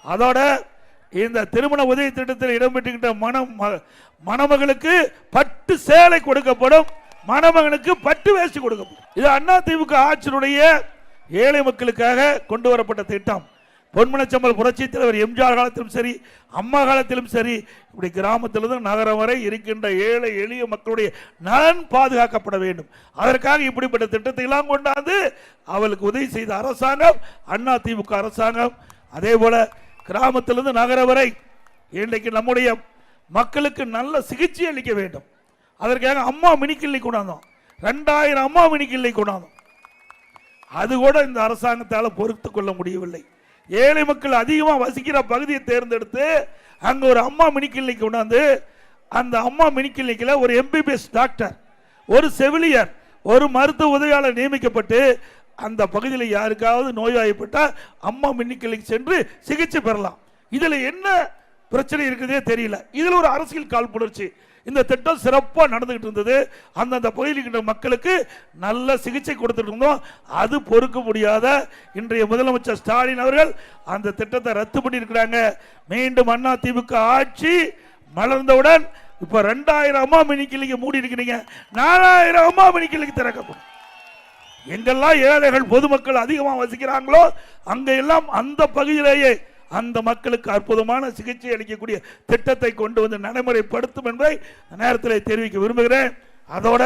அதோட இந்த திருமண உதவி திட்டத்தில் இடம்பெற்றுகின்ற மணமகளுக்கு பட்டு சேலை கொடுக்கப்படும், மணமகனுக்கு பட்டு வேஷ்டி கொடுக்கப்படும். இது அதிமுக ஆட்சியினுடைய ஏழை மக்களுக்காக கொண்டு வரப்பட்ட திட்டம். பொன்மனச்சம்பல் புரட்சி தலைவர் எம்ஜிஆர் காலத்திலும் சரி, அம்மா காலத்திலும் சரி, இப்படி கிராமத்திலிருந்து நகரம் வரை இருக்கின்ற ஏழை எளிய மக்களுடைய நலன் பாதுகாக்கப்பட வேண்டும். அதற்காக இப்படிப்பட்ட திட்டத்தை எல்லாம் கொண்டாந்து அவளுக்கு உதவி செய்த அரசாங்கம் அதிமுக அரசாங்கம். அதே போல கிராமத்திலிருந்து நகரம் வரை இன்றைக்கு நம்முடைய மக்களுக்கு நல்ல சிகிச்சை அளிக்க வேண்டும். அதற்காக அம்மா மினி கிளினிக் கொண்டாந்தோம். 2000 அம்மா மினி கிளினிக் கொண்டாந்தோம். அது கூட இந்த அரசாங்கத்தால் பொறுத்துக் கொள்ள முடியவில்லை. ஏழை மக்கள் அதிகமாக வசிக்கிற பகுதியை தேர்ந்தெடுத்து அங்கே ஒரு அம்மா மினி கிளினிக் கொண்டாந்து அந்த அம்மா மினி கிளினிக்கில் ஒரு MBBS டாக்டர், ஒரு செவிலியர், ஒரு மருத்துவ உதவியாளர் நியமிக்கப்பட்டு அந்த பகுதியில் யாருக்காவது நோய்வாய்ப்பட்டால் அம்மா மினி கிளினிக் சென்று சிகிச்சை பெறலாம். இதில் என்ன பிரச்சனை இருக்குதே தெரியல. இதில் ஒரு அரசியல் காழ்ப்புணர்ச்சி. இந்த திட்டம் சிறப்பாக நடந்துகிட்டு இருந்தது. அந்தந்த பகுதியில் மக்களுக்கு நல்ல சிகிச்சை கொடுத்துட்டு இருந்தோம். அது பொறுக்க முடியாத இன்றைய முதலமைச்சர் ஸ்டாலின் அவர்கள் அந்த திட்டத்தை ரத்து பண்ணியிருக்கிறாங்க. மீண்டும் அதிமுக ஆட்சி மலர்ந்தவுடன் இப்ப 2000 அம்மா மினி கிளினிக் மூடி இருக்கிறீங்க, 4000 அம்மா மினி கிளினிக் திறக்கப்படும். எங்கெல்லாம் ஏழைகள் பொதுமக்கள் அதிகமாக வசிக்கிறாங்களோ அங்கெல்லாம் அந்த பகுதியிலேயே அந்த மக்களுக்கு அற்புதமான சிகிச்சை அளிக்கக்கூடிய திட்டத்தை கொண்டு வந்து நடைமுறைப்படுத்தும் என்பதை நேரத்தில் தெரிவிக்க விரும்புகிறேன். அதோட